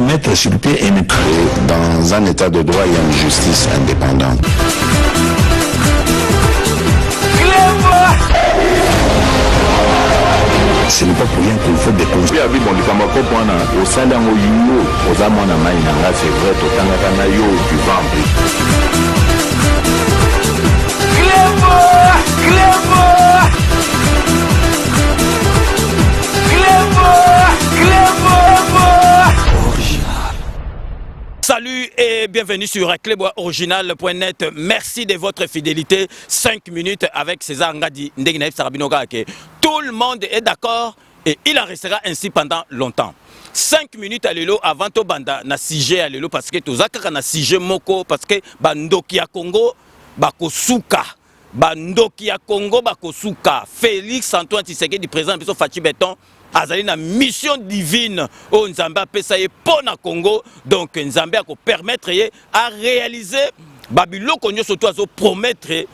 mettre sur pied une... Dans un état de droit, il y a une justice indépendante. Ce n'est pas pour rien qu'il faut des causes. Salut et bienvenue sur cleboisoriginal.net. Merci de votre fidélité. 5 minutes avec César Ngadi. Tout le monde est d'accord et il en restera ainsi pendant longtemps. 5 minutes à l'élo avant to banda na sujet à l'élo parce que tozaka na sujet moko parce que bandoki ya Congo bakosuka. Bandoki ya Congo bakosuka. Félix Antoine Tshisekedi président biso Fachi Beton azali na mission divine au Nzambe apesa ye pona Congo, donc Nzambe ako permettre ye à réaliser babiloko nyonso to azo promettre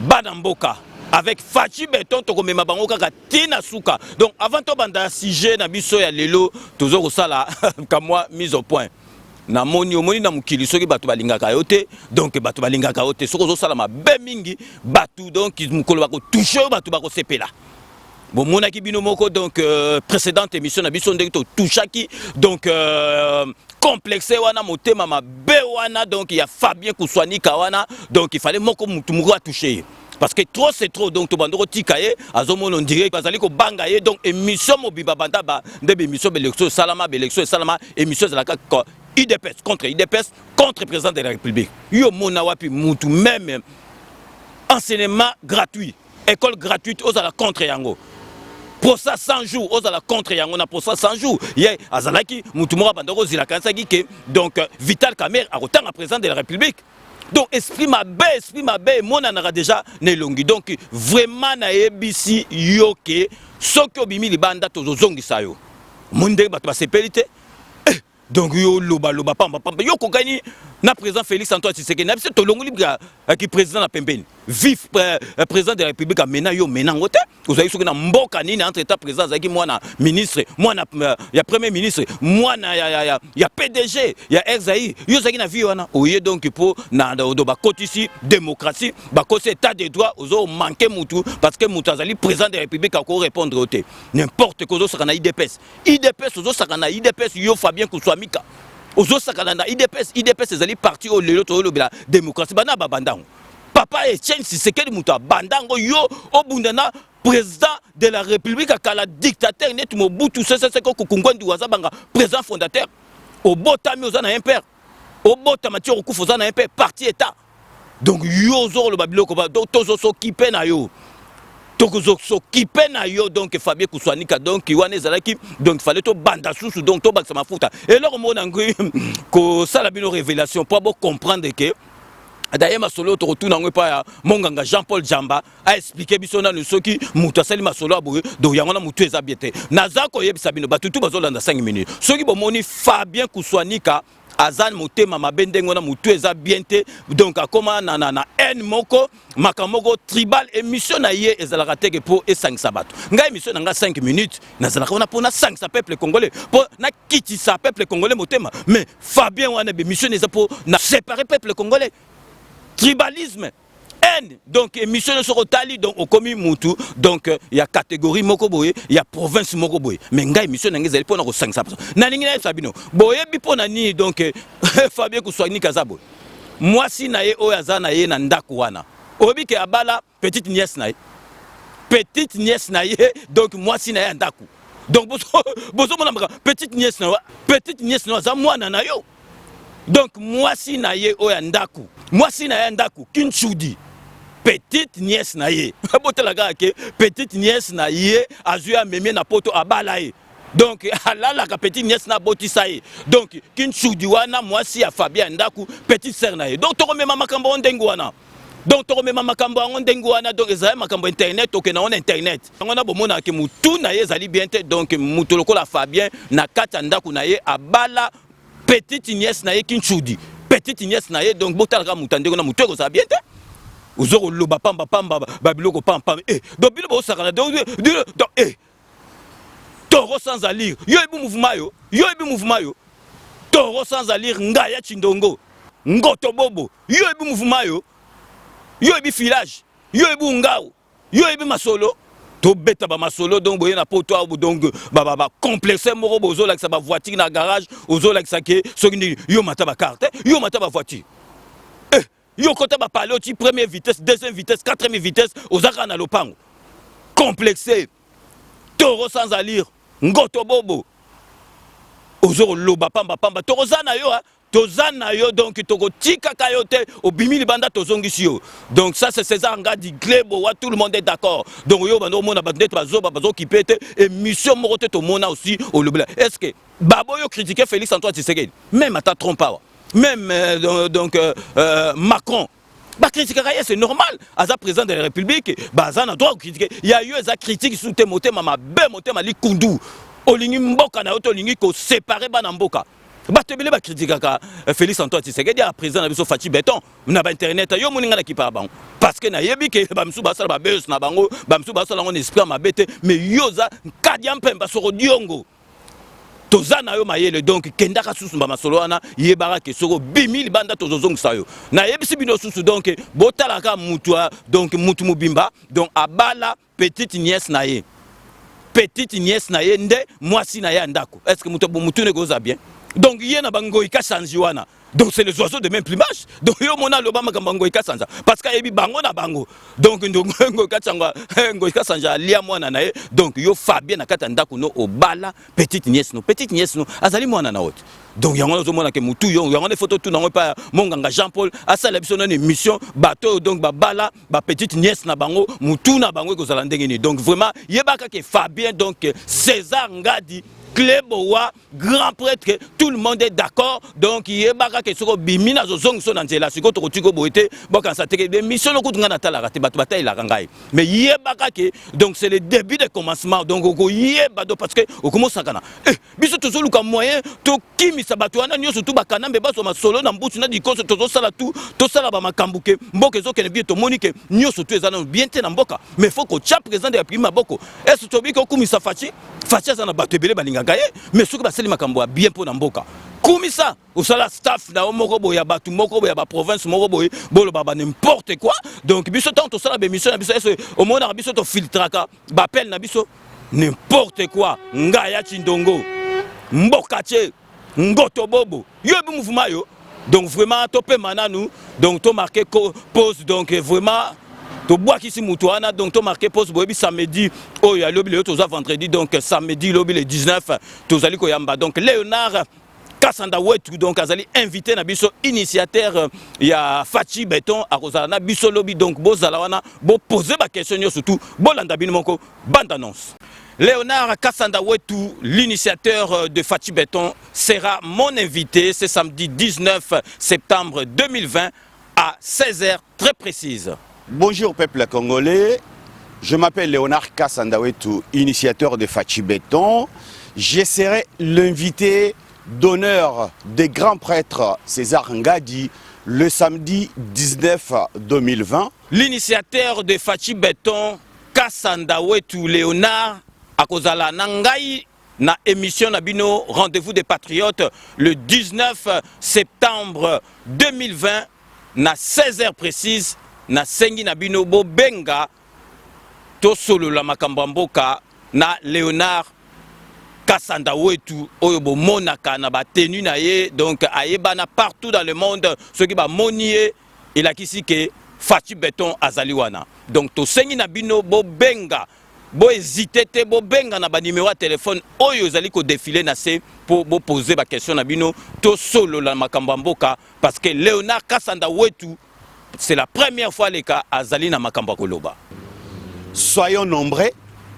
bana mboka avec Fachi Beton to komema bango kaka tina suka. Donc avant to banda sujet na biso ya lelo tozo kosala kamwa mise au point na moni omoni na mukili soki bato balingaka yo te, donc bato balingaka yo te soko zo sala mabe mingi bato, donc mukolo bako toucher bato bako sepela. Bon, mon akibino moko, donc précédente émission na biso ndeko touchaki, donc complexé wana motema mabe wana, donc il y a Fabien Kouswani Kawana, donc il fallait moko mutumuro à toucher parce que trop c'est trop, donc to bandoro tikaye azomono ndire bazali ko bangaye, donc émission mobiba banda ba ndebe émission élection salama émission de la IDPS contre président de la République. Yo mona wapi mutu même enseignement gratuit, école gratuite aux à la contre yango. Pour ça 100 jours, aux à la contre yango na pour ça 100 jours. Yé azalaki mutumora bandoro zila kansaki ke donc Vital Kamerhe a autant à président de la République. Donc esprit ma bé mon anara déjà nelongi. Donc vraiment na ABC yoke soko bimi libanda tozo zongi sayo. Monde bato ba sepelite. Donc yo loba pamba yo ko gagni na président Félix Antoine Tshisekedi na biso to longo libra qui président na pembeni vif président de la République amena yo menangote ozali soki na mboka nini entre état président zaki mwana ministre mwana ya premier ministre mwana ya PDG ya RZI yo zaki na vie wana oye, donc pour na do ba kotisi démocratie ba kosi état de droit ozo manquer mutu parce que mutu azali président de la République a ko répondre au té n'importe quoi ozo sakana IDPS ozo sakana IDPS yo Fabien Kouswani Ozo sakalanda IDPS ezali parti au lelo to lobela démocratie bana babandango papa Etienne Tshisekedi muta bandango yo obundana président de la République akala dictateur net Mobutu Sese Seko Kukungwendi wazabanga président fondateur obotami ozana impère obotama ti okufa ozana impère parti état, donc yo zo lo babiloko ba donc tozo s'occuper na yo s'occuper na yo, donc Fabien Kouswani donc wana ezalaki, donc il fallait to banda susu, donc to baksa mafuta et alors mon angui ko sala bino révélation pour comprendre que d'ailleurs masolo to retourna ngwe pa monganga Jean-Paul Jamba a expliqué bisona no soki mutu asali masolo aboye do yango na mutu eza biete nazako yebisa bino batutu bazolanda 5 minutes soki bomoni Fabien Kouswani azan motema mabendengo na mutu eza biente, donc akoma na en moko makamoko tribal émission na ye ezalaka teke pour esangisa bato ngai émission nga 5 minutes nazalaka na pona 5 sa peuple congolais pour na kiti sa peuple congolais motema, mais Fabien wana be mission eza pour na séparer peuple congolais, tribalisme haine, donc émission sur Otali, donc au commis Moutou, donc il y a catégorie moko boye, il y a province moko boye, mais ngai émission n'engezeli pour na 500%. Naningina Sabino boye bipona ni donc Fabien Kouswani Kazabo moi si na ye oyaza na ye na ndako wana obi ke abala petite nièce na ye donc moi si na ye ndako, donc bozo mona petite nièce na za mwana na yo, donc moi si na ye oya ndako kinchudi petite nièce na ye botelaga ke petite nièce na ye azuya meme na poto abala ye, donc alala ka petite nièce na botisa ye, donc kinchudi wana mwasi ya Fabien ndaku petite sœur na ye, donc to remema makambo ndengu wana, donc to remema makambo ndengu wana, donc ezali makambo internet ok na on internet ngona bomona ke mutu na ye zali bien te, donc mutu lokola Fabien na kata ndaku na ye abala petite nièce na ye kinchudi petite nièce na ye, donc botalaka mutandeko na mutu ko sa bien te uzoko loba pamba babiloko pamba donc bilo bo sakana donc toro sans allure yo ebi mouvement yo Toro sans alire Ngaya Chindongo. Ngoto Bobo. Yo ebi mouvement yo. Yo ebi filage. Yo ebi Ngao. Yo ebi Masolo. To beta ba Masolo donc boye na poto donc ba complexé moro bozo la sa ba voiture na garage ozo la sa ke soki yo mata ba carte yo mata ba voiture. Yo kota ba parler au première vitesse, deuxième vitesse, quatrième vitesse ozaka na lopango. Complexé. Toro sans alire Ngoto Bobo. Ozo loba pamba pamba torozana yo tozana yo donc toko tika kayote au bimili banda tozongisi yo. Donc ça c'est César Ngadi Glebo tout le monde est d'accord. Donc yo bando mona bandete bazo qui pète et mission morote to mona aussi au lobela. Est-ce que babo yo critiquer Félix Antoine Tshisekedi même à ta trompe même Macron bah critiquer c'est normal aza président de la République bah ça na droit critiquer il y a eu des critiques sous tes motés mama be moté mali kundu olingi mboka na oto lingi ko séparer bana mboka batebele ba critiquer Félix Antoine Tshisekedi a président na biso Fachi Beton na ba internet yo moninga na kipa bango parce que na yebi ke ba msu ba sala ba beus na bango ba msu ba sala ngon esprit mabete mais yoza kadia mpemba soro diongo tozana yo mayele donc kendaka susu ba masolo wana yebara ke soro bimili banda tozozongisa yo na yebisi bino susu donc botalaka mutu donc mutu mubimba donc abala petite nièce na ye petite nièce na ye nde mwasi na ye ndako est-ce que mutu ne goza bien donc yé na bango ika change wana donc c'est les oiseaux de même plumage donc yo mona loba makambango ika change parce que yebi bango na bango donc ndongo ika changa ngo ika change lia mwana na ye donc yo Fabien na kata ndako no obala petite nièce no azali mwana na wote donc yango zo mona ke mutu yo yango ne photo tout nango pa monganga Jean-Paul asala biso na émission bateau donc babala ba petite nièce na bango mutu na bango ko zala ndenge ni donc vraiment yebaka ke Fabien donc César Ngadi Klebowa, grand prêtre, tout le monde est d'accord. Donc, il y a des gens qui bimina zozong son anzela, si ko toko boete, bon quand ça te que mission no kutunga na tala rate bataille la rangai. Mais il y a que donc c'est le début de commencement. Donc oko yeba do parce que au commence sakana. Biso tozo luka moyen to kimi sabatuana nyo surtout bakana mbeba so masolo na mbutu na dikoso tozo sala tout to sala ba makambuke mboke zo kene bien to monique nyo surtout ezana bien te na mboka. Mais faut ko cha présent de prima boko. Est-ce to bi ko kumisa fachi sana batebele balinga mais ce que baseli makambo bien pour namboka kumisa osala staff na omoko boya batu moko boya ba province moko boy bolo baba n'importe quoi donc biso tant osala be mission na biso eso au monde na biso to filtraka ba appel na biso n'importe quoi Ngaya Chindongo mbokache ngoto bobo yo bi mouvement yo donc vraiment topé mananu donc to marqué pause donc vraiment to bois qui si mutuana donc to marqué pause boyebi samedi oh ya lobi le toza vendredi donc samedi lobi le 19 tozali ko yamba donc Léonard Kassanda Wetu donc azali invité na biso initiateur ya Fachi Beton a kozala na biso lobi donc bozala wana bo poser ba question surtout bolanda bino moko bande annonce. Léonard Kassanda Wetu, l'initiateur de Fachi Beton, sera mon invité ce samedi 19 septembre 2020 à 16h très précise. Bonjour peuple congolais, je m'appelle Léonard Kassanda Wetu, initiateur de Fachi Beton. Je serai l'invité d'honneur des grands prêtres César Ngadi le samedi 19 2020. L'initiateur de Fachi Beton, Kassanda Wetu Léonard, akozala nangai na émission Nabino Rendez-vous des Patriotes le 19 septembre 2020 na 16h précise. Na sengi na bino bo benga to solo la makambamboka na Léonard Kassanda Wetu oyo bo monaka na ba tenu na ye donc ayebana partout dans le monde ce qui ba monier il a kisi ke Fachi Beton azaliwana donc to sengi na bino bo benga bo hésiter te bo benga na ba numéro de téléphone oyo zali ko défiler na se pour bo poser ba question na bino to solo la makambamboka parce que Léonard Kassanda Wetu c'est la première fois les cas à Zalina Makamba Koloba. Soyons nombreux,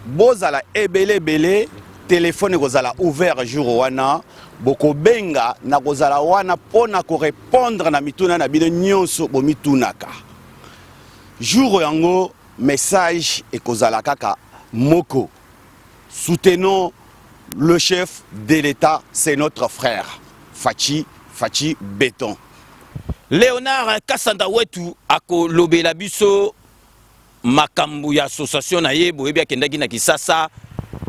bozala ebele téléphone gozala ouvert jour wana, boko benga na gozala wana pona ko répondre na mituna na bino nyonso bo mitunaka. Jour yango message et kozala kaka moko. Soutenons le chef de l'État, c'est notre frère Fachi Beton. Léonard Kassanda Wetu ako lobela biso makambu ya association na ye boyebi akendaki na Kisasa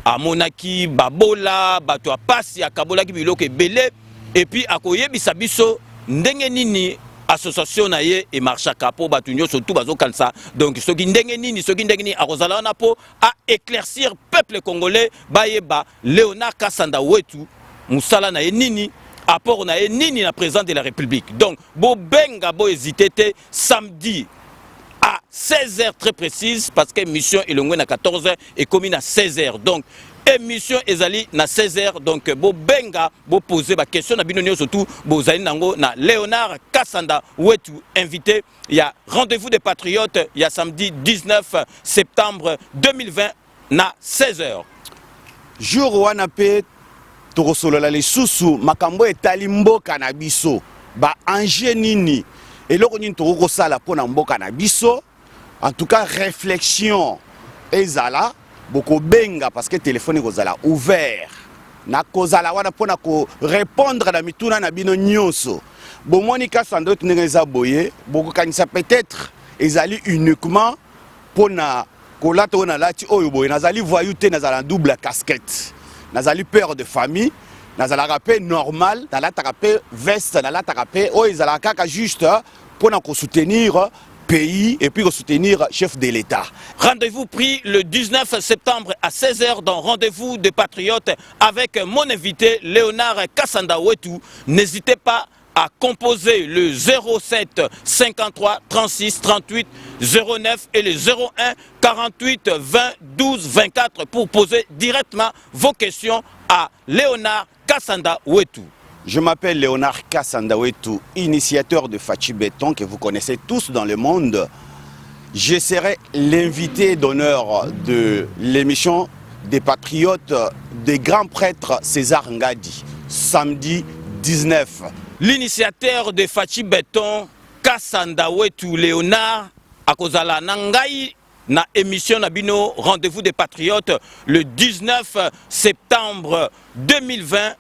amonaki babola bato apasi akabolaki biloko ebele et puis akoyebisa biso ndenge nini association na ye et marchaka po batu nyonso tout bazo kansa. Donc soki ndenge nini akozala wana po a éclaircir peuple congolais bayeba Léonard Kasanda wetu musala na ye nini apport na ye nini na président de la République. Donc bo benga bo hésiter samedi à 16h très précise parce que émission elongwe na 14h et commune à 16h. Donc émission ezali na 16h. Donc bo benga bo poser ba question na bino nyonso surtout bo zali nango na Léonard Kasanda wetu invité. Il y a rendez-vous des patriotes, il y a samedi 19 septembre 2020 na 16h. Jour wana pe tokosolola lisusu makambo etali mboka na biso ba anje nini eloko nini tokosala pona mboka na biso. En tout cas réflexion ezala boko benga parce que téléphone kozala ouvert na kozala wana pona ko répondre na mituna na bino nyonso. Bomoni Kasanda wetu ndenge eza boye boko kanisa peut-être ezali uniquement pona kolata ona lati oyo boye nazali voyou te nazala double casquette. Nazali père de famille, nazala rapé normal, nazala rapé veste, nazala rapé oyo ezala kaka juste pona ko soutenir pays et puis soutenir chef de l'État. Rendez-vous pris le 19 septembre à 16h dans Rendez-vous des Patriotes avec mon invité Léonard Kasanda wetu. N'hésitez pas à composer le 07 53 36 38 09 et le 01 48 20 12 24 pour poser directement vos questions à Léonard Kasanda wetu. Je m'appelle Léonard Kasanda wetu, initiateur de Fachi Béton que vous connaissez tous dans le monde. Je serai l'invité d'honneur de l'émission des Patriotes des grands prêtres César Ngadi, samedi 19. L'initiateur de Fachi Béton, Kasanda wetu Léonard, akozala nangai na émission Nabino Rendez-vous des Patriotes le 19 septembre 2020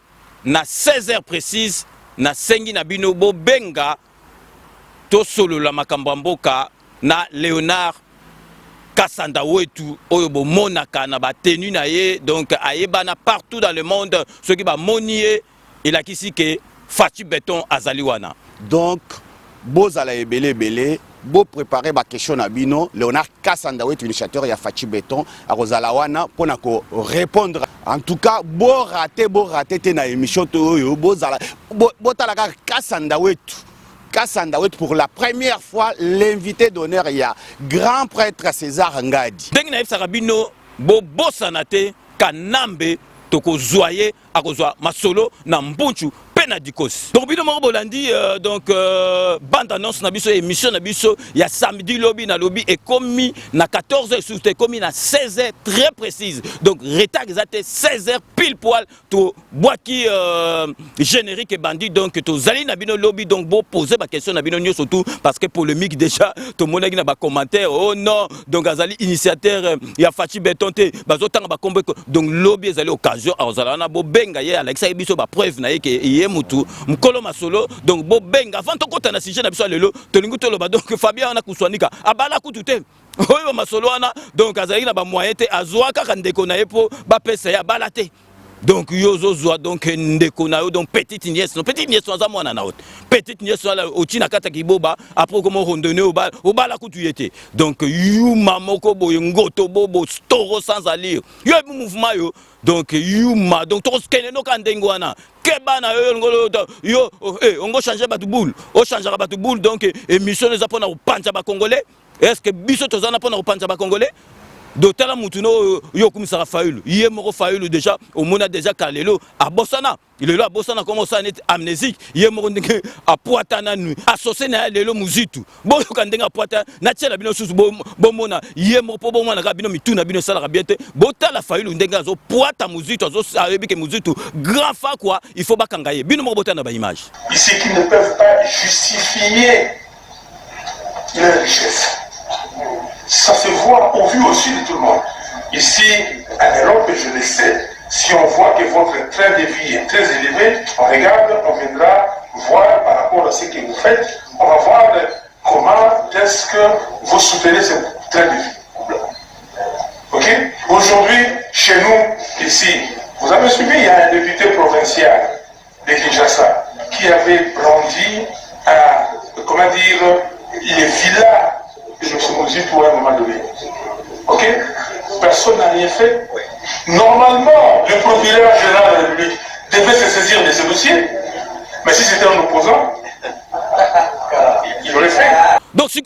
na 16h précise na sengi Nabino bo benga to solo la makambamboka na Léonard Kasanda wetu oyo bo monaka na ba tenu na ye donc ayebana partout dans le monde ce qui ba monier il a kisi ke Fachi Béton azaliwana. Donc bozala ebele bo préparer ma question na bino Léonard Kasanda wetu initiateur ya Fachi Béton akozala wana pona ko répondre. En tout cas bo raté te na émission to oyo bozala bo talaka Kasanda wetu pour la première fois l'invité d'honneur ya grand prêtre César Ngadi. Ndenge na yebisaka bino bo bosana te kanambe toko zoye akozwa masolo na mbunchu pena dikosi. Donc bino moko bolandi donc bande annonce na biso émission na biso ya samedi lobby na lobby et commis na 14h surtout commis na 16h très précise. Donc retard exact 16h pile poil to boaki générique et bandit donc to zali na bino lobby donc bo poser ba question na bino nyo surtout parce que polémique déjà to monaki na ba commentaire oh non donc azali initiateur ya Fachi Béton te bazotanga ba kombe donc lobby ezali occasion azala na bo benga ye Alexa biso ba preuve na ye ke mutu mkolo masolo donc bo benga avant to kota na sujet na biso lelo to lingu to loba donc Fabien na kuswanika abala kutu te oyo masolo wana donc azali na ba moyen te azwa kaka ndeko na ye po ba pesa ya balate donc yozo zwa donc ndeko na yo donc petite nièce za mwana na haute petite nièce la otina kata kiboba après comment rondonner au bala kutu yete donc yu mamoko boye ngoto bobo storo sans allure yo mouvement yo donc yuma donc to skene no kandengo wana kebana yo ngolo yo ongo changer batu boule o changer batu boule donc émission les apona au panja ba congolais est-ce que biso tozana pona au panja ba congolais dotala mutuno yo kumisara faulu yé moko faulu déjà au mona déjà kalelo a bossana il est là bossana comment ça net amnésique yé moko ndenge a poatana nu associé na lelo muzitu bo yo kandenga poata na tshela bino susu bo mona yé moko bo mona ka bino mituna bino sala ka biete botala faulu ndenge azo poata muzitu azo sarebi ke muzitu grand fa quoi il faut bakangaye bino moko botana ba image ici qui ne peuvent pas justifier leur richesse. Ça se voit au vu aussi de tout le monde. Ici, en Europe, je le sais, si on voit que votre train de vie est très élevé, on regarde, on viendra voir par rapport à ce que vous faites, on va voir comment est-ce que vous soutenez ce train de vie. Ok? Aujourd'hui, chez nous, ici, vous avez suivi, il y a un député provincial de Kinshasa. moment donné. Ok? Personne n'a rien fait. Normalement, le procureur général de la République devait se saisir de ce dossier. Mais si c'était un opposant, il aurait fait. Donc si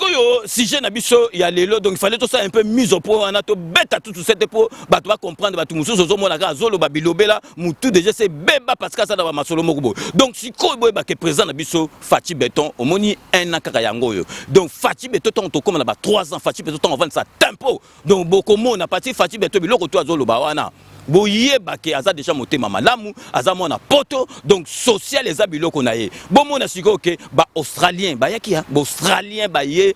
si j'ai nabiso il y a lelo donc il fallait tout ça un peu mise au point on a tout bête à tout cette pour bah tu vas comprendre bah tout muso zo mona ka zolo ba bilobela mutu déjà c'est beba parce que ça dans masolo mokubo donc si ko bah que présent nabiso Fati Béton au moni un an kaka yango yo donc Fati Béton to comme na ba 3 ans Fati Béton on vend ça tempo donc beaucoup mon a parti Fati Béton biloko to zolo ba wana boyeba ke aza déjà motema malamu aza mona poto donc social les abiloko na ye bon mona siko ke ba australien ba yaki ya ba australien ba ye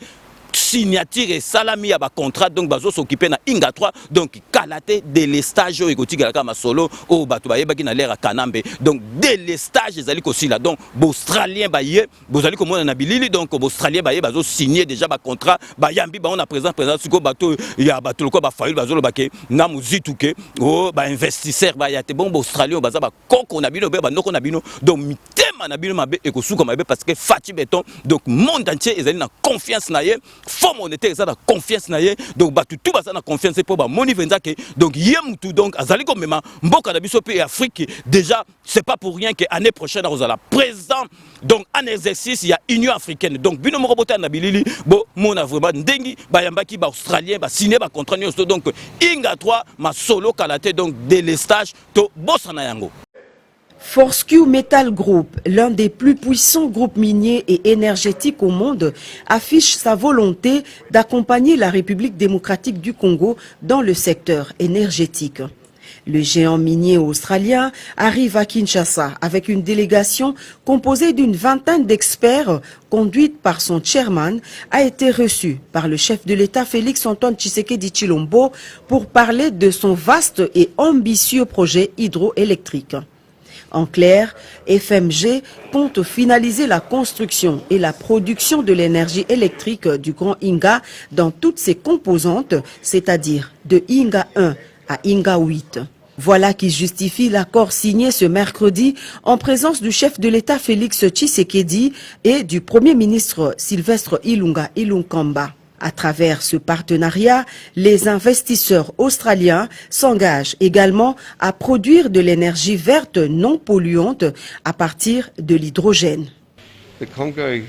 signature et salami ya ba contrat donc bazo s'occuper na Inga 3 donc kalate de l'estage o ekotika ka masolo o bato ba yeba ki na lera kanambe donc de l'estage ezali ko sila donc ba australien ba ye bozali ko mona na bilili donc ba australien ba ye bazo signer déjà ba contrat ba yambi ba on a présent siko bato ya bato ko ba fail bazo lo ba ke na muzituke o ba investisseur ba ya te bon ba australien baza ba koko na bino ba noko na bino donc mitema na bino mabe ekosuka mabe parce que Fati Béton donc monde entier ezali na confiance na ye Fonds monétaire ça la confiance na ye donc batu tout ça na confiance pour ba moni venzake donc yem tout donc azali comme même mboka na biso pays Afrique déjà c'est pas pour rien que année prochaine rozala président donc en exercice il y a Union africaine donc bino moko bota na bilili bo mona vraiment ndengi ba yambaki ba australien ba signer ba contrat nyonso donc Inga 3 ma solo kalate donc délestage to bosana yango. Fortescue Metal Group, l'un des plus puissants groupes miniers et énergétiques au monde, affiche sa volonté d'accompagner la République démocratique du Congo dans le secteur énergétique. Le géant minier australien arrive à Kinshasa avec une délégation composée d'une vingtaine d'experts conduite par son chairman, a été reçu par le chef de l'État Félix-Antoine Tshisekedi Tshilombo pour parler de son vaste et ambitieux projet hydroélectrique. En clair, FMG compte finaliser la construction et la production de l'énergie électrique du Grand Inga dans toutes ses composantes, c'est-à-dire de Inga 1 à Inga 8. Voilà qui justifie l'accord signé ce mercredi en présence du chef de l'État Félix Tshisekedi et du Premier ministre Sylvestre Ilunga Ilunkamba. À travers ce partenariat, les investisseurs australiens s'engagent également à produire de l'énergie verte non polluante à partir de l'hydrogène. The Congo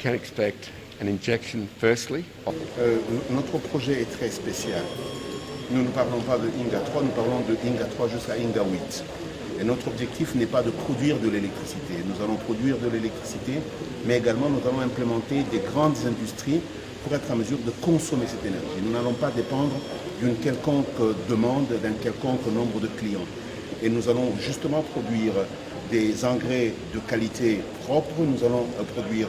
can expect an injection firstly. Notre projet est très spécial. Nous ne parlons pas de Inga 3, nous parlons de Inga 3 jusqu'à Inga 8. Et notre objectif n'est pas de produire de l'électricité. Nous allons produire de l'électricité, mais également nous allons implémenter des grandes industries pour être en mesure de consommer cette énergie. Nous n'allons pas dépendre d'une quelconque demande, d'un quelconque nombre de clients. Et nous allons justement produire des engrais de qualité propre, nous allons produire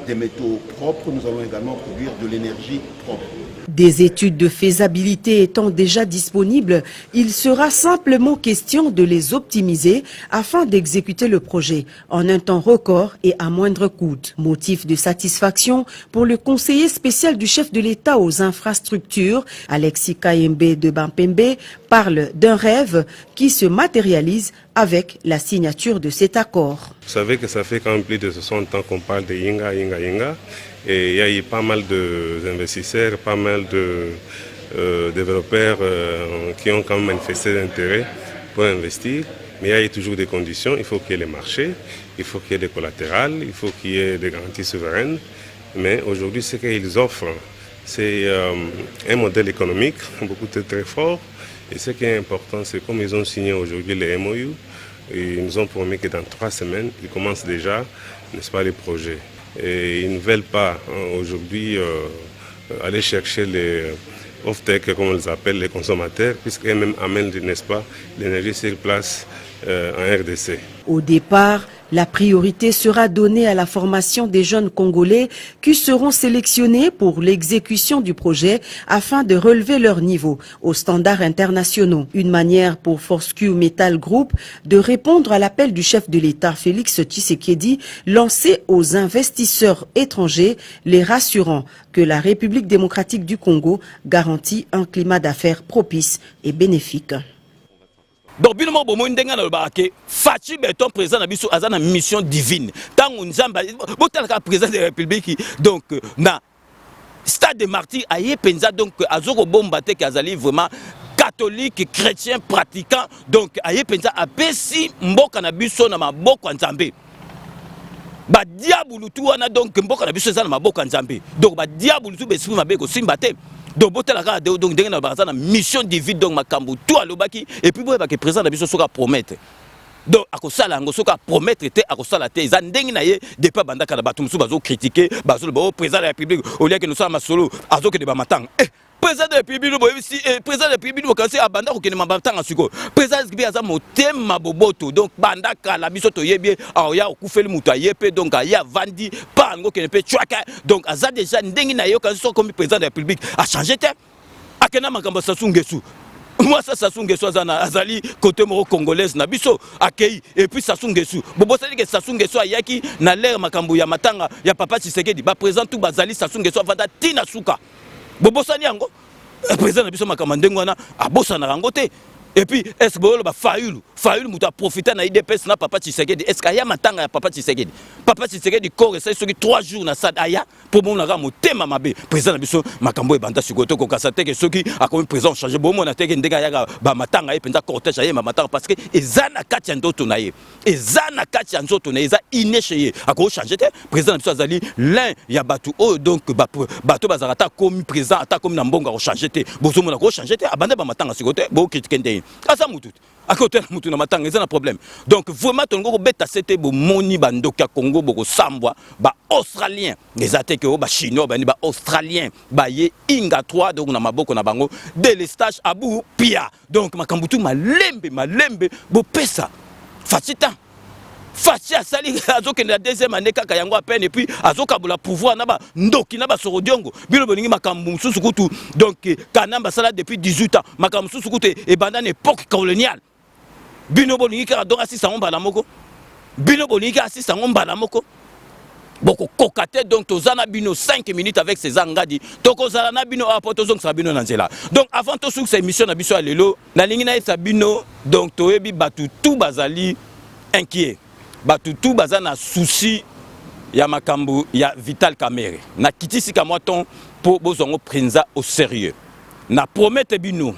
des métaux propres, nous allons également produire de l'énergie propre. Des études de faisabilité étant déjà disponibles, il sera simplement question de les optimiser afin d'exécuter le projet en un temps record et à moindre coût. Motif de satisfaction pour le conseiller spécial du chef de l'État aux infrastructures, Alexis Kayembe de Bampembe, parle d'un rêve qui se matérialise avec la signature de cet accord. Vous savez que ça fait quand même plus de 60 ans qu'on parle de Inga. Et il y a eu pas mal d'investisseurs, pas mal de développeurs qui ont quand même manifesté l'intérêt pour investir. Mais il y a toujours des conditions. Il faut qu'il y ait les marchés, il faut qu'il y ait des collatérales, il faut qu'il y ait des garanties souveraines. Mais aujourd'hui, ce qu'ils offrent, c'est un modèle économique beaucoup très fort. Et ce qui est important, c'est comme ils ont signé aujourd'hui les MOU, et ils nous ont promis que dans 3 semaines, ils commencent déjà, n'est-ce pas, les projets. Et ils ne veulent pas aujourd'hui aller chercher les off-tech, comme on les appelle, les consommateurs, puisqu'eux-mêmes amènent, n'est-ce pas, l'énergie sur place en RDC. Au départ, la priorité sera donnée à la formation des jeunes Congolais qui seront sélectionnés pour l'exécution du projet afin de relever leur niveau aux standards internationaux. Une manière pour Fortescue Metal Group de répondre à l'appel du chef de l'État Félix Tshisekedi lancé aux investisseurs étrangers, les rassurant que la République démocratique du Congo garantit un climat d'affaires propice et bénéfique. Donc, bino mo bomo ndenga na lobake Fati Béton président na biso azana mission divine. Tango nzamba botalaka président de la République donc na Stade de Martyrs aye penza donc azoko bomba te kazali vraiment catholique chrétien pratiquant donc aye penza apesi mboka na biso na maboko ya Nzambe. Ba diabulu tu wana donc mboka na biso eza na maboko ya Nzambe. Donc ba diabulu tu besi mabe ko simba te. Donc botela ka donc ndenge na baza na mission divine donc makambu tout alobaki et puis boye ba ke président na biso soka promettre. Donc akosala ngo soka promettre te akosala te eza ndenge na ye depuis bandaka na bato musu bazo critiquer bazo le président de la République au lieu que nous sommes solo azoke de ba matanga. Président de la République boyebisi président de la République bokansi abanda ko kene mabatanga siko. Président bi aza motema boboto donc bandaka la biso to yebie aoya okufeli mutu ayepe donc aya vandi pa ngo kene pe chwaka donc aza déjà ndenge na ye kansi so comme président de la République a changé te akena makambo Sassou Nguesso. Moi ça Sassou Nguesso azali côté moro congolaise na biso akei et puis Sassou Nguesso bobo sali que Sassou Nguesso ayaki na l'air makambo ya matanga ya papa Tshisekedi ba président tout bazali Sassou Nguesso avanda tina suka bobo sali yango président na biso makambo ndengo wana abosa na rango te. Et puis est-ce que ba Fayulu muta profiter na IDPS na papa Tshisekedi est-ce qu'il y a matanga ya papa Tshisekedi corps ça soki 3 jours na sad aya pour mon na motema mabe président na biso makambo e banda sikoto ko kasate ke soki a comme président changer bo mona te ke ndega ya ba matanga e penza cortège ya matanga parce que ezana kati ya ndoto na ye ezana kati ya nzoto na eza inecheye ako changer te président na biso azali l'un ya batu o donc bato bazarata comme président ata comme na mbonga ko changer te bozo mona ko changer te abanda ba matanga sikoto bo critiquer ndenge asa mutu à côté de mutu na matanga eza na problème donc vraiment tongo beta c'était bo moni bandoka Congo boko sambwa ba australien les attaques ba chinois ba ni ba australien ba ye inga 3 donc na maboko na bango délestage abu pia donc makambutu malembe bo pesa fatita Fachi asali azoke na deuxième année kaka yango à peine et puis azoka bula pouvoir na ba ndoki na ba sorodiongo bilo bolingi makambu mususu kutu donc kanamba sala depuis 18 ans makambu mususu kutu et bandane époque coloniale bino bolingi ka donc assisa ngomba na moko bino bolingi ka assisa ngomba na moko boko kokate donc tozana bino 5 minutes avec ces angadi toko zala na bino apoto zonk sa bino na nzela donc avant to sous cette émission na biso ya lelo na lingi na esa bino donc toyebi batu tout bazali inquiet batu tout bazana souci ya makambu ya Vital Kamerhe na kitisi ka moton po bozongo prenza au sérieux na promete bino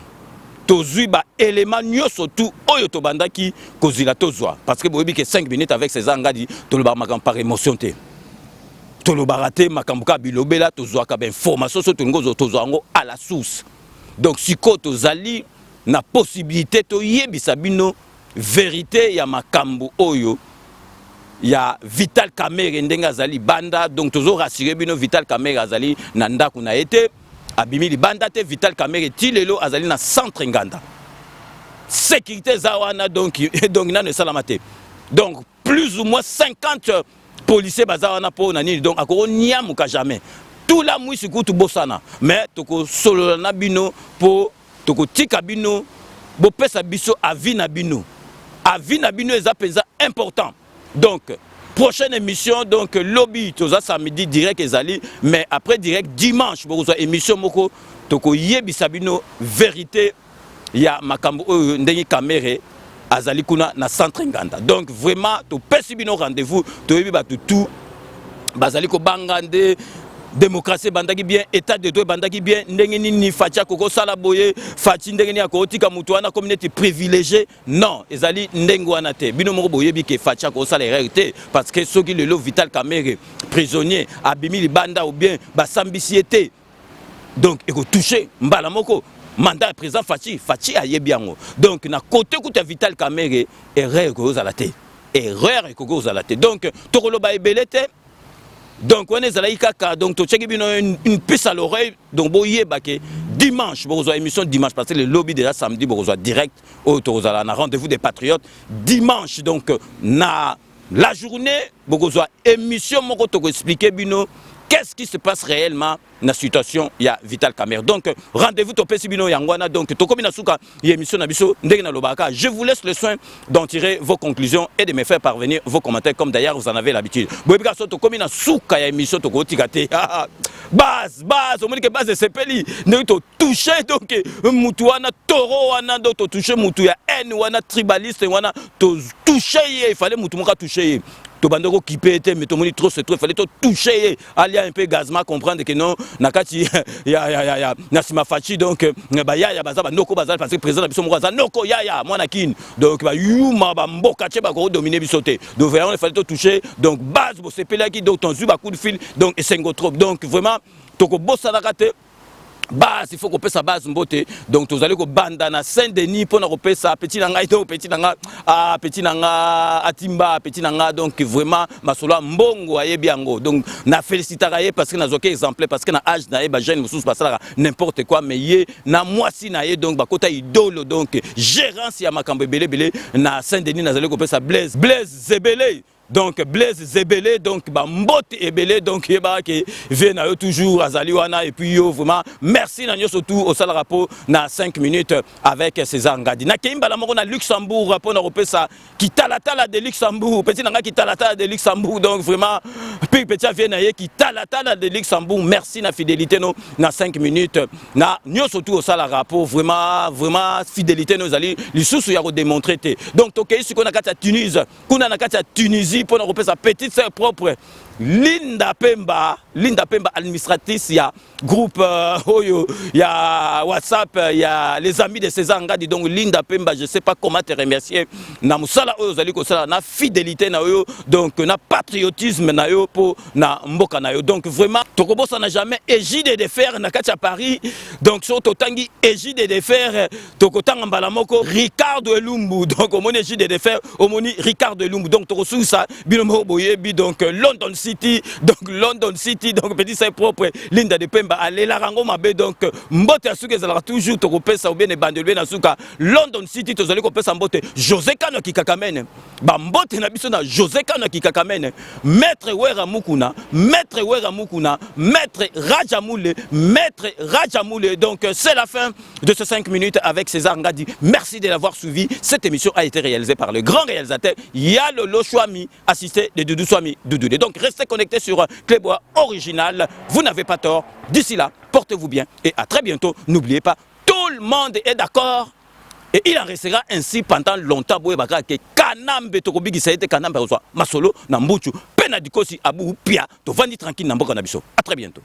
tozui ba élément nyoso tout oyo to bandaki kozila tozwa parce que boyebi que 5 minutes avec ces angadi to le ba makambu par émotion te to le barate makambu ka bilobela tozwa ka ba information so to ngozo tozwa ngo à la source donc siko tozali na possibilité to yebisa bino vérité ya makambu oyo ya Vital Kamerhe ndenga azali banda donc tozo rassurer bino Vital Kamerhe azali na ndako na ete abimili banda te Vital Kamerhe tilelo azali na centre nganda sécurité zawana donc na ne salamate donc plus ou moins 50 policiers bazawana po na nini donc akoro nyamuka jamais tout la mwisi kutu bosana mais toko solo na bino po toko tika bino bo pesa biso avi na bino eza penza important. Donc, prochaine émission, donc lobby, tout ça samedi direct ezali, mais après direct dimanche, pour une émission moko, toko yebi sabino vérité, ya makambo ndengi Kamerhe azali kuna na centre nganda. Donc vraiment, to pesi bino rendez-vous, to yebi batu tout, bazali ko bangande. Démocratie bandaki bien, état de droit bandaki bien, ndengeni ni fatia koko sala boye, fati ndengeni akotika mutu wana communauté privilégiée. Non, ezali ndengwana te. Bino moko boye bi ke fatia koko sala réalité parce que soki lelo Vital Kamerhe prisonnier abimi libanda ou bien basambisiété. Donc eko toucher mbala moko mandat président Fachi ayebiango. Donc na côté kuta Vital Kamerhe erreur ko za la te. Erreur ko za la te. Donc tokoloba ebelete. Donc on est allé kaka donc to check une puce à l'oreille donc boye baké dimanche pour émission dimanche parce que le lobby déjà samedi pour direct au tozala na rendez-vous des patriotes dimanche donc na la journée pour émission moko to expliquer bino qu'est-ce qui se passe réellement dans la situation il y a Vital Kamerhe. Donc rendez-vous to pesi bino yangwana donc to komina suka émission na biso ndenge na lobaka. Je vous laisse le soin d'en tirer vos conclusions et de me faire parvenir vos commentaires comme d'ailleurs vous en avez l'habitude. Boyebika so to komina suka ya émission to kotika te. Base on me dit que base sepeli ne to toucher donc mutu wana toro wana do to toucher mutu ya haine wana tribaliste wana to toucher il fallait mutu moka toucher. To bandoko qui peut être mais to moni trop c'est trop il fallait to toucher aller un peu gazma comprendre que non nakati ya nasima fachi donc ba yaya baza ba noko baza parce que président na biso moko baza noko yaya mwana kin donc ba yuma ba mboka che ba ko dominer biso te donc vraiment il fallait toucher donc base bo sepela ki donc ton zuba coup de fil donc et sengo trop donc vraiment toko bossa na kate base il faut qu'on pèse sa base mbote donc vous allez ko banda na Saint-Denis pour na ko pèse petit nanga ito petit nanga atimba petit nanga donc vraiment masolo mbongo ayebi yango donc na félicitaka ye parce que na zoké exemplaire parce que na âge na ye ba jeune mususu basala n'importe quoi mais ye na mwasi na ye donc bakota idolo donc gérance ya makambo belé na Saint-Denis na zali ko pèse Blaise Zebele. Donc Blaise Zebele donc ba mbote ebele donc yeba ke vient na yo toujours azali wana et puis yo vraiment merci na nyoso tout au sala rapport na 5 minutes avec César Ngadi na keimba la moko na Luxembourg rapport na repesa kitalatala de Luxembourg petit nanga kitalatala de Luxembourg donc vraiment petit vient na ye kitalatala de Luxembourg merci na fidélité no na 5 minutes na nyoso tout au sala rapport vraiment fidélité nos ali lisusu ya ko démontrer te donc tokei siko na kati ya Tunis kuna na kati ya Tunisie pour nous repérer sa petite sœur propre Linda Pemba administratrice ya groupe Oyo ya WhatsApp ya les amis de César Ngadi donc Linda Pemba je sais pas comment te remercier na musala oyo zali ko sala na fidélité na yo donc na patriotisme na yo pour na mboka na yo donc vraiment tokobosa na jamais égide de fer na kati ya Paris donc so totangi égide de fer tokotanga mbala moko Ricardo Elumbu donc omoni égide de fer omoni Ricardo Elumbu donc tokosusa binomo boyebi donc London City donc petit c'est propre Linda de Pemba aller la rango mabe donc mbote asuke zala toujours to kopesa ou bien e bandele na suka London City to zali kopesa mbote José Kano ki kakamene ba mbote na biso na José Kano ki kakamene maître Wera Mukuna maître Rajamoule donc c'est la fin de ce 5 minutes avec César Ngadi merci de l'avoir suivi cette émission a été réalisée par le grand réalisateur Yalolo Chouami assisté de Doudou Swami Doudoudé donc restez connectés sur Clébois Original. Vous n'avez pas tort. D'ici là, portez-vous bien et à très bientôt. N'oubliez pas, tout le monde est d'accord et il en restera ainsi pendant longtemps. Bouébaka que Kanambe Tokobigi ça a été Kanambe reçoit Masolo Nambuchu Penadikosi Abou Pia. To vandi tranquille Namboka Nabiso. À très bientôt.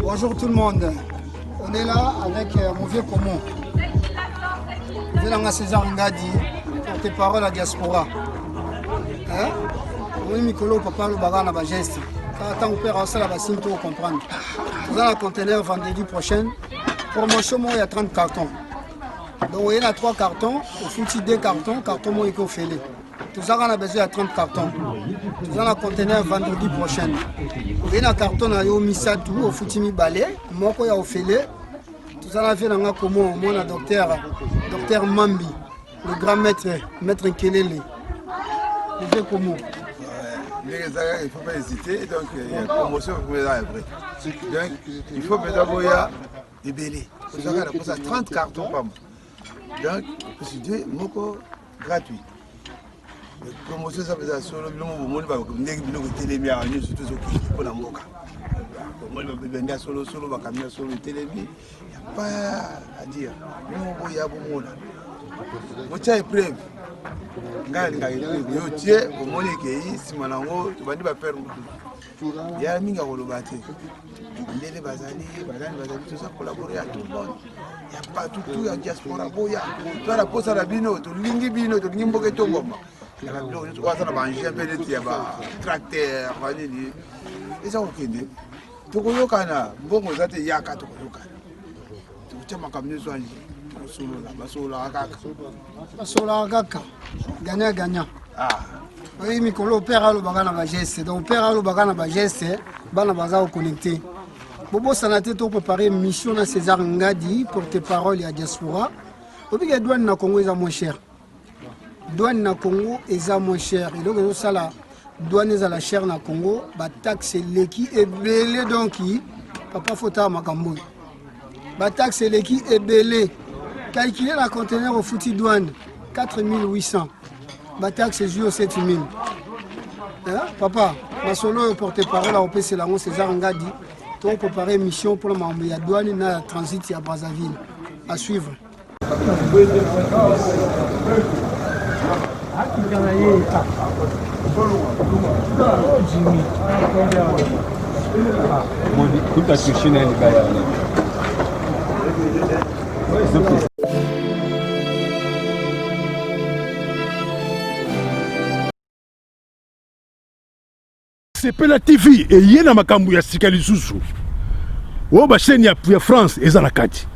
Bonjour tout le monde. On est là avec mon vieux Komo. Venanga César Ngadi, porte-parole à diaspora. Hein? On Mikolo papa le bagana ba geste. Quand on perd ça la bassine pour comprendre. Dans la conteneur vendredi prochain, promotion il y a 30 cartons. Donc il y a 3 cartons, au foutu 2 cartons, carton moi il fait les. Tout ça on a besoin de 30 cartons. Dans la conteneur vendredi prochain. Il y a un carton à yo misatu au foutu mi balé, moko ya ofélé. Tout ça, on a fait comment mon docteur Mambi, le grand maître Kelele. Il fait comment? Il ne faut pas hésiter, donc il y a une promotion pour les après. Donc il faut mettre des bélés. Vous avez pour ça 30 cartons par mois. Donc c'est deux mots gratuits. La promotion ça veut dire sur le monde va nous télémi à nous surtout pour la moka. Moi je vais vendre solo va camion sur le télémi. Il n'y a pas à dire. Nous il y a beaucoup là. Moi tu as preuve. Yo tie au monde qui simanango tu vas dire faire il y a minga kolobate. Les bazali tout ça collaborer à tout le monde. Il n'y a pas tout il y a diaspora boya. Tu as la poste à la bino, tu lingi bino, tu lingi mboke tongoma. Il y a bino tu vas ça ba ngia pele ti ba tracteur ba ni. Et ça okende. Tu koyokana mbongo zate yaka tu koyokana. Tu chama kamne so anji. Basola kaka. Gagnant. Ah. Oui, Mikolo père a le bagana ba geste. Donc père a le bagana ba geste, bana baza connecté. Bobo Sanaté to préparer mission à César Ngadi porte-parole à diaspora. Obiga douane na Congo est moins cher. Douane na Congo est moins cher. Et donc ça la douane est à la chère na Congo, ba taxe leki et belé donc papa fota makambo. Ba taxe leki et belé. Calculer la conteneur au foutu douane 4800. Ba taxe est 7000. Hein? Papa, ma solo porte-parole à OPC Langon César Ngadi. Tu as préparé une mission pour la douane et le transit à Brazzaville. À suivre. Sepela TV et na makambu ya sika lisusu. O ba chaîne ya France eza na kati.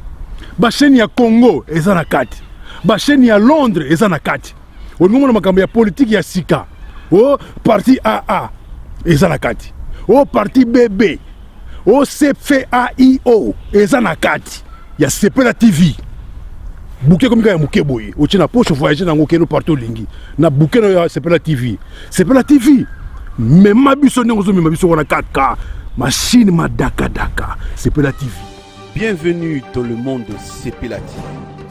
Ba chaîne ya Congo eza na kati. Ba chaîne ya Londres eza na kati. O ngomona makambu ya politique ya sika. O parti AA eza na kati. O parti BB. O CFAIO eza na kati. Ya Sepela TV. Bouquet comme ya muke boye. O tina poche voyager na ngokeno partout lingi. Na bouquet na Sepela TV. Sepela TV. Mais ma biso n'engozo ma biso wana 4K machine ma daka Sepela TV. Bienvenue dans le monde de Sepela TV.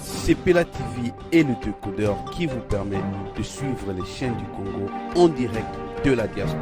Sepela TV est le décodeur qui vous permet de suivre les chaînes du Congo en direct de la diaspora.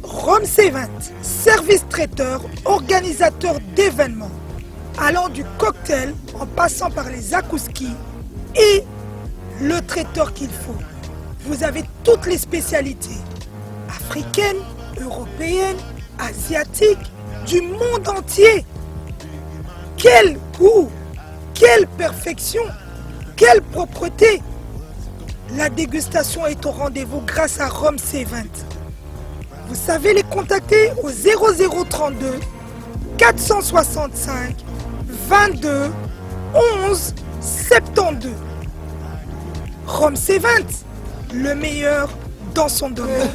Rome C20, service traiteur, organisateur d'événements, allant du cocktail en passant par les akouskis et le traiteur qu'il faut. Vous avez toutes les spécialités, africaines, européennes, asiatiques, du monde entier. Quel goût, quelle perfection, quelle propreté. La dégustation est au rendez-vous grâce à Rome C20. Vous savez les contacter au 0032 465 22 11 72. Rome C20, le meilleur dans son domaine.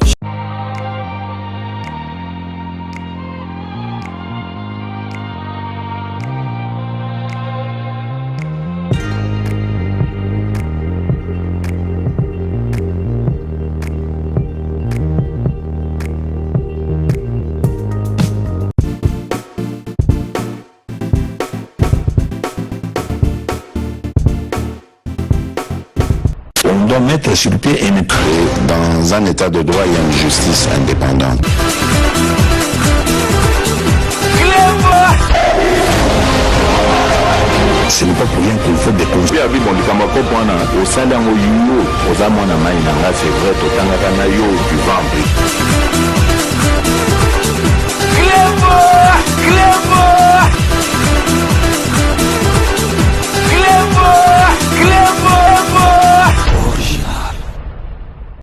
On doit mettre sur pied et mettre dans un état de droit et une justice indépendante. Ce n'est pas pour rien qu'il faut des conseils. C'est vrai,